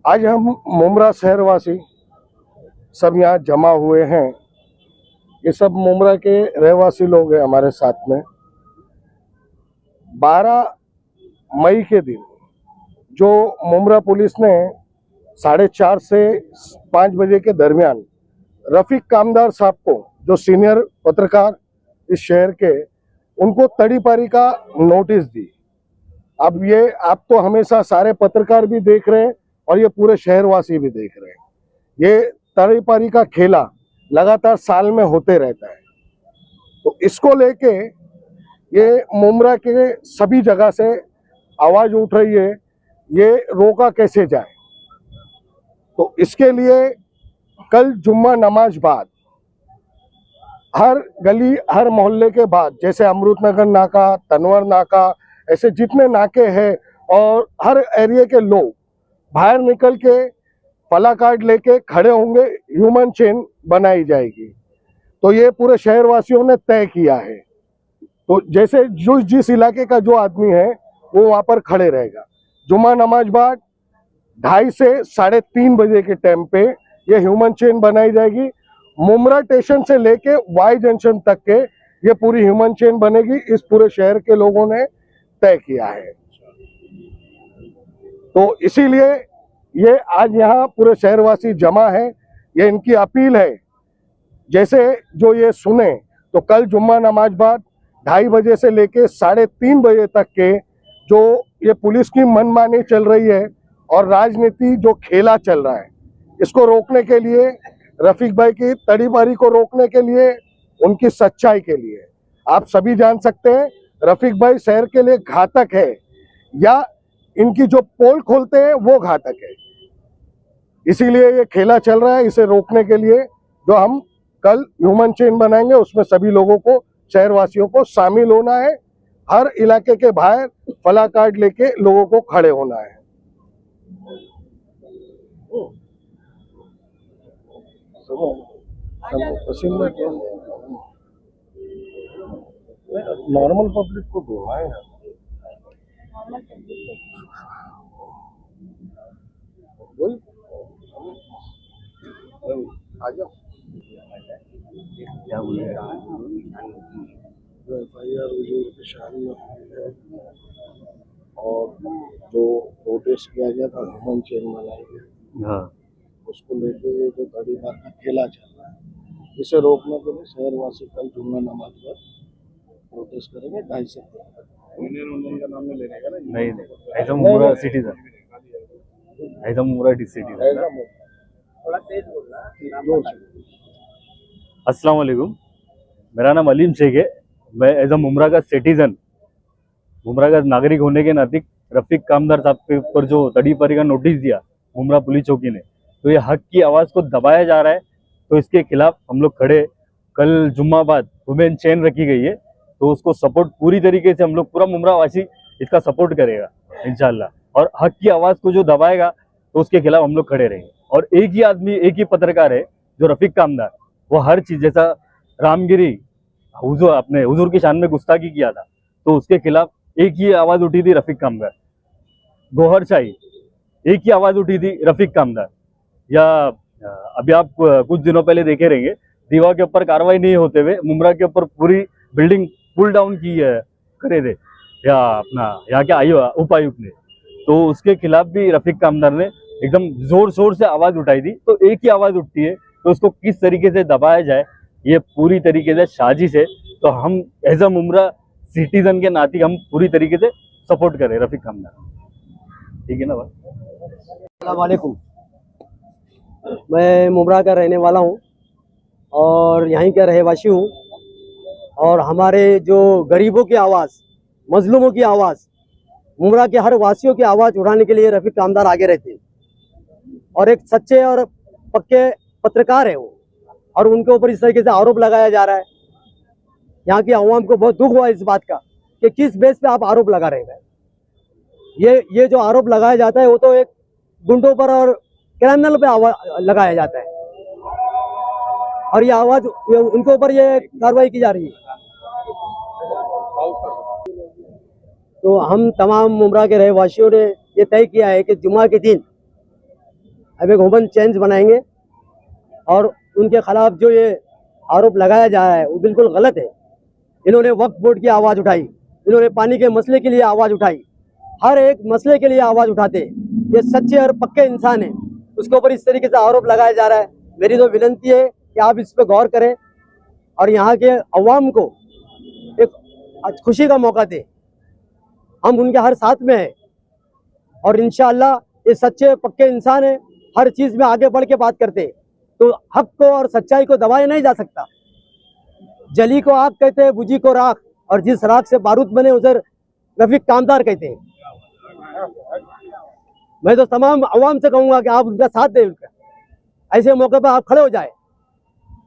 आज हम मुमरा शहरवासी सब यहाँ जमा हुए हैं। ये सब मुमरा के रहवासी लोग हैं हमारे साथ में। 12 मई के दिन जो मुमरा पुलिस ने 4:30 से 5 बजे के दरमियान रफीक कामदार साहब को, जो सीनियर पत्रकार इस शहर के, उनको तड़ीपारी का नोटिस दी। अब ये आप तो हमेशा सारे पत्रकार भी देख रहे हैं और ये पूरे शहरवासी भी देख रहे हैं। ये तड़ीपारी का खेला लगातार साल में होते रहता है। तो इसको लेके ये मुमरा के सभी जगह से आवाज उठ रही है, ये रोका कैसे जाए। तो इसके लिए कल जुम्मा नमाज बाद हर गली हर मोहल्ले के बाद, जैसे अमृतनगर नाका, तनवर नाका, ऐसे जितने नाके हैं, और हर एरिया के लोग बाहर निकल के पला कार्ड लेके खड़े होंगे, ह्यूमन चेन बनाई जाएगी। तो ये पूरे शहरवासियों ने तय किया है। तो जैसे जो जिस इलाके का जो आदमी है वो वहां पर खड़े रहेगा। जुम्मा नमाज बाद 2:30 से 3:30 बजे के टाइम पे ये ह्यूमन चेन बनाई जाएगी। मुमरा स्टेशन से लेके वाई जंक्शन तक के ये पूरी ह्यूमन चेन बनेगी। इस पूरे शहर के लोगों ने तय किया है। तो इसीलिए ये आज यहाँ पूरे शहरवासी जमा है। ये इनकी अपील है, जैसे जो ये सुने तो कल जुम्मा नमाज बाद 2:30 बजे से लेके 3:30 बजे तक के जो ये पुलिस की मनमानी चल रही है और राजनीति जो खेला चल रहा है, इसको रोकने के लिए, रफीक भाई की तड़ीपारी को रोकने के लिए, उनकी सच्चाई के लिए, आप सभी जान सकते हैं रफीक भाई शहर के लिए घातक है या इनकी जो पोल खोलते हैं वो घातक है। इसीलिए ये खेला चल रहा है। इसे रोकने के लिए जो हम कल ह्यूमन चेन बनाएंगे, उसमें सभी लोगों को, शहरवासियों को शामिल होना है। हर इलाके के बाहर फला कार्ड लेके लोगों को खड़े होना है। नॉर्मल पब्लिक को दो है आ जाओ। क्या बोले FIR शान में है और जो प्रोटेस्ट किया गया था ह्यूमन चेन बनाई गई, हाँ, उसको लेके ये जो तड़ीपार का खेला चल रहा है, इसे रोकने के लिए शहरवासी कल जुम्मा नमाज पर प्रोटेस्ट करेंगे 2:30 से 3। यूनियन का नाम नहीं लेने का ना? नहीं ऐसा मुमरा सिटीजन, ऐसा मुमरा सिटीजन। थोड़ा तेज बोलना। अस्सलाम वालेकुम, मेरा नाम अलीम शेख है। मैं एज अ मुमरा का सिटीजन, मुमरा का नागरिक होने के नाते रफीक कामदार साहब के ऊपर जो तड़ीपारी का नोटिस दिया मुमरा पुलिस चौकी ने, तो ये हक की आवाज़ को दबाया जा रहा है। तो इसके खिलाफ हम लोग खड़े। कल जुम्मा बाद ह्यूमन चेन रखी गई है, तो उसको सपोर्ट पूरी तरीके से हम लोग, पूरा मुमरा वासी इसका सपोर्ट करेगा इंशाल्लाह। और हक की आवाज़ को जो दबाएगा तो उसके खिलाफ हम लोग खड़े रहेंगे। और एक ही आदमी, एक ही पत्रकार है जो रफीक कामदार, वो हर चीज़, जैसा रामगिरी हुजूर, अपने हुजूर की शान में गुस्ताखी किया था, तो उसके खिलाफ एक ही आवाज़ उठी थी रफीक कामदार। गोहर शाही, एक ही आवाज़ उठी थी रफीक कामदार। या अभी आप कुछ दिनों पहले देखे रहेंगे, दीवा के ऊपर कार्रवाई नहीं होते हुए मुमरा के ऊपर पूरी बिल्डिंग पुल डाउन की करे थे या अपना यहाँ के उपायुक्त ने, तो उसके खिलाफ भी रफीक कामदार ने एकदम जोर शोर से आवाज़ उठाई थी। तो एक ही आवाज़ उठती है, तो उसको किस तरीके से दबाया जाए, ये पूरी तरीके से साजिश है। तो हम एज अ मुमरा सिटीजन के नाते हम पूरी तरीके से सपोर्ट करें रफीक कामदार। ठीक है ना भाई? अस्सलाम वालेकुम, मैं मुमरा का रहने वाला हूँ और यहीं का रहवासी हूँ। और हमारे जो गरीबों की आवाज़, मजलूमों की आवाज़, मुमरा के हर वासियों की आवाज़ उठाने के लिए रफीक कामदार आगे रहते हैं। और एक सच्चे और पक्के पत्रकार है वो, और उनके ऊपर इस तरीके से आरोप लगाया जा रहा है। यहाँ की आवाम को बहुत दुख हुआ इस बात का कि किस बेस पे आप आरोप लगा रहे हैं। ये जो आरोप लगाया जाता है वो तो एक गुंडों पर और क्रिमिनल पे लगाया जाता है, और ये आवाज उनके ऊपर ये कार्रवाई की जा रही है। तो हम तमाम मुमरा के रहवासियों ने ये तय किया है कि जुम्मा के दिन अब एक ह्यूमन चेंज बनाएंगे और उनके खिलाफ जो ये आरोप लगाया जा रहा है वो बिल्कुल गलत है। इन्होंने वक्फ बोर्ड की आवाज़ उठाई, इन्होंने पानी के मसले के लिए आवाज़ उठाई, हर एक मसले के लिए आवाज़ उठाते। ये सच्चे और पक्के इंसान हैं, उसके ऊपर इस तरीके से आरोप लगाया जा रहा है। मेरी तो विनती है कि आप इस पर गौर करें और यहाँ के अवाम को एक खुशी का मौका दें। हम उनके हर साथ में हैं और इंशाअल्लाह ये सच्चे पक्के इंसान हैं, हर चीज़ में आगे बढ़ के बात करते हैं। तो हक को और सच्चाई को दबाया नहीं जा सकता। जली को आग कहते हैं, बुझी को राख, और जिस राख से बारूद बने उसे रफीक कामदार कहते हैं। मैं तो तमाम अवाम से कहूँगा कि आप उनका साथ दें, उनका ऐसे मौके पर आप खड़े हो जाए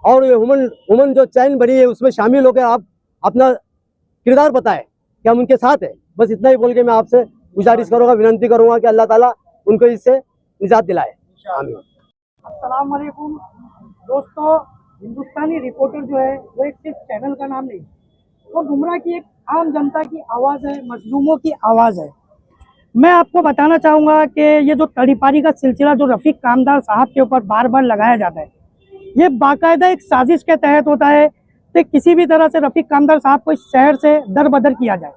और ये वुमन जो चैन बनी है उसमें शामिल होकर आप अपना किरदार बताएं कि हम उनके साथ हैं। बस इतना ही बोल के मैं आपसे गुजारिश करूँगा, विनती करूँगा कि अल्लाह ताला उनको इससे निजात दिलाए। आमीन। अस्सलाम वालेकुम दोस्तों, हिंदुस्तानी रिपोर्टर जो है वो एक सिर्फ चैनल का नाम नहीं, वो गुमराह की एक आम जनता की आवाज़ है, मजलूमों की आवाज़ है। मैं आपको बताना चाहूँगा कि ये जो तड़ीपारी का सिलसिला जो रफ़ीक कामदार साहब के ऊपर बार बार लगाया जाता है, ये बाकायदा एक साजिश के तहत होता है कि किसी भी तरह से रफ़ीक कामदार साहब को इस शहर से दरबदर किया जाए।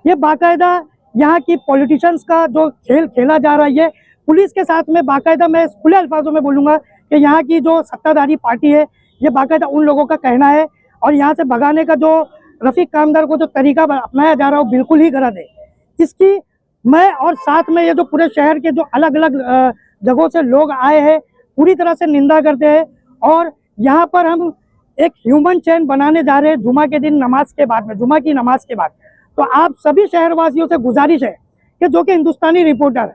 ये बाकायदा यहाँ की पॉलिटिशियंस का जो खेल खेला जा रहा है, ये पुलिस के साथ में बाकायदा, मैं खुले अल्फाजों में बोलूँगा कि यहाँ की जो सत्ताधारी पार्टी है ये बाकायदा उन लोगों का कहना है, और यहाँ से भगाने का जो रफ़ीक कामदार को जो तरीका अपनाया जा रहा है वो बिल्कुल ही गलत है। इसकी मैं और साथ में ये जो पूरे शहर के जो अलग अलग जगहों से लोग आए हैं पूरी तरह से निंदा करते हैं। और यहाँ पर हम एक ह्यूमन चेन बनाने जा रहे हैं जुमा के दिन नमाज के बाद में, जुमा की नमाज के बाद। तो आप सभी शहरवासियों से गुजारिश है कि जो कि हिंदुस्तानी रिपोर्टर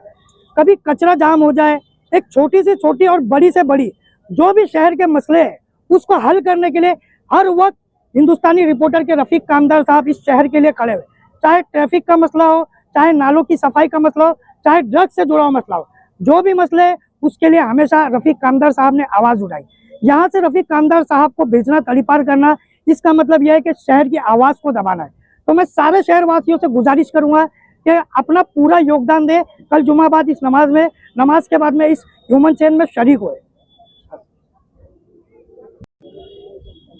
कभी कचरा जाम हो जाए, एक छोटी से छोटी और बड़ी से बड़ी जो भी शहर के मसले हैं उसको हल करने के लिए हर वक्त हिंदुस्तानी रिपोर्टर के रफ़ीक कामदार साहब इस शहर के लिए खड़े हुए। चाहे ट्रैफिक का मसला हो, चाहे नालों की सफाई का मसला हो, चाहे ड्रग्स से जुड़ा हुआ मसला हो, जो भी मसले है उसके लिए हमेशा रफ़ीक कामदार साहब ने आवाज़ उठाई। यहाँ से रफ़ीक कामदार साहब को भेजना, तड़ीपार करना, इसका मतलब यह है कि शहर की आवाज़ को दबाना है। तो मैं सारे शहरवासियों से गुजारिश करूँगा कि अपना पूरा योगदान दे कल जुमाबाद इस नमाज में, नमाज के बाद में इस ह्यूमन चेन में शरीक हुए।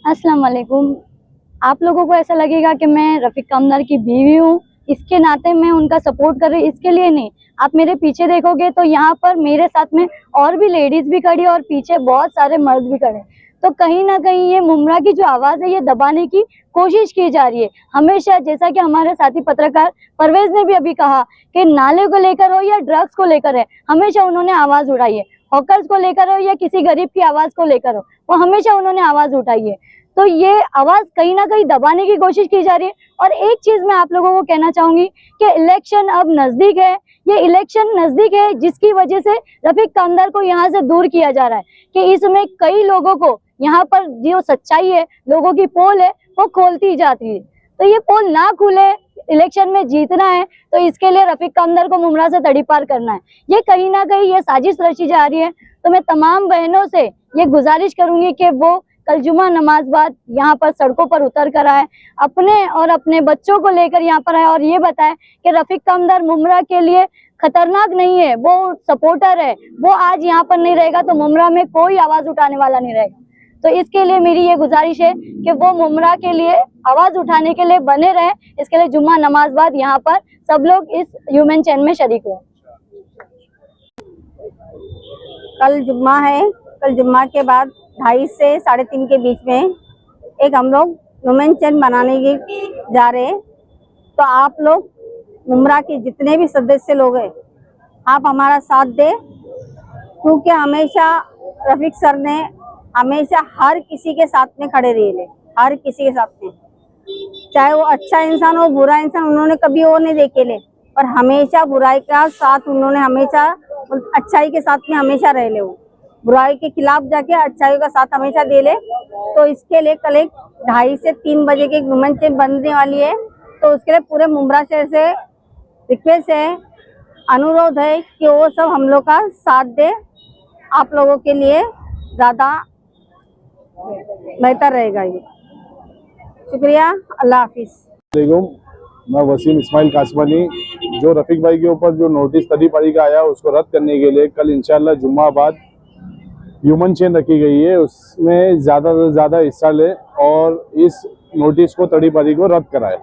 अस्सलाम वालेकुम। आप लोगों को ऐसा लगेगा कि मैं रफ़ीक कामदार की बीवी हूँ, इसके नाते मैं उनका सपोर्ट कर रही, इसके लिए नहीं। आप मेरे पीछे देखोगे तो यहाँ पर मेरे साथ में और भी लेडीज़ भी खड़ी और पीछे बहुत सारे मर्द भी खड़े। तो कहीं ना कहीं ये मुमरा की जो आवाज़ है ये दबाने की कोशिश की जा रही है हमेशा। जैसा कि हमारे साथी पत्रकार परवेज ने भी अभी कहा कि नाले को लेकर हो या ड्रग्स को लेकर है, हमेशा उन्होंने आवाज़ उठाई है। हॉकर्स को लेकर हो या किसी गरीब की आवाज़ को लेकर हो, वो हमेशा उन्होंने आवाज़ उठाई है। तो ये आवाज़ कहीं ना कहीं दबाने की कोशिश की जा रही है। और एक चीज़ मैं आप लोगों को कहना चाहूँगी कि इलेक्शन अब नज़दीक है, ये इलेक्शन नज़दीक है जिसकी वजह से रफ़ीक कामदार को यहाँ से दूर किया जा रहा है कि इसमें कई लोगों को यहाँ पर जो सच्चाई है, लोगों की पोल है, वो खोलती जाती है। तो ये पोल ना खुले, इलेक्शन में जीतना है तो इसके लिए रफ़ीक कामदार को मुमरा से तड़ीपार करना है। ये कहीं ना कहीं ये साजिश रची जा रही है। तो मैं तमाम बहनों से ये गुजारिश करूंगी कि वो कल जुमा नमाज बाद यहाँ पर सड़कों पर उतर कर आए, अपने और अपने बच्चों को लेकर यहाँ पर आए और ये बताएं कि रफ़ीक कामदार मुमरा के लिए खतरनाक नहीं है, वो सपोर्टर है, वो आज यहाँ पर नहीं रहेगा तो मुमरा में कोई आवाज़ उठाने वाला नहीं रहेगा। तो इसके लिए मेरी ये गुजारिश है कि वो मुमरा के लिए आवाज़ उठाने के लिए बने रहे। इसके लिए जुम्मा नमाज बाद यहाँ पर सब लोग इस ह्यूमन चैन में शरीक हुए। कल जुम्मा है, कल जुम्मा के बाद 2:30 से 3:30 के बीच में एक हम लोग ह्यूमन चैन बनाने की जा रहे हैं। तो आप लोग मुमरा के जितने भी सदस्य लोग हैं, आप हमारा साथ दें, क्योंकि हमेशा रफ़ीक सर ने हमेशा हर किसी के साथ में खड़े रहे, हर किसी के साथ में, चाहे वो अच्छा इंसान हो बुरा इंसान, उन्होंने कभी वो नहीं देखे ले, पर हमेशा बुराई का साथ उन्होंने हमेशा अच्छाई के साथ में हमेशा रह ले, वो बुराई के खिलाफ जाके अच्छाई का साथ हमेशा दे ले। तो इसके लिए कल 2:30 से 3 बजे की ह्यूमन चेन बनने वाली है। तो उसके लिए पूरे मुमरा शहर से रिक्वेस्ट है, अनुरोध है कि वो सब हम लोग का साथ दे, आप लोगों के लिए ज़्यादा बेहतर रहेगा ये। शुक्रिया, अल्लाह हाफिज़। मैं वसीम इस्माइल कासमानी, जो रफ़ीक भाई के ऊपर जो नोटिस तड़ी पारी का आया उसको रद्द करने के लिए कल इंशाल्लाह जुम्मा बाद ह्यूमन चेन रखी गई है, उसमें ज़्यादा से ज़्यादा हिस्सा ले और इस नोटिस को तड़ी पारी को रद्द कराए।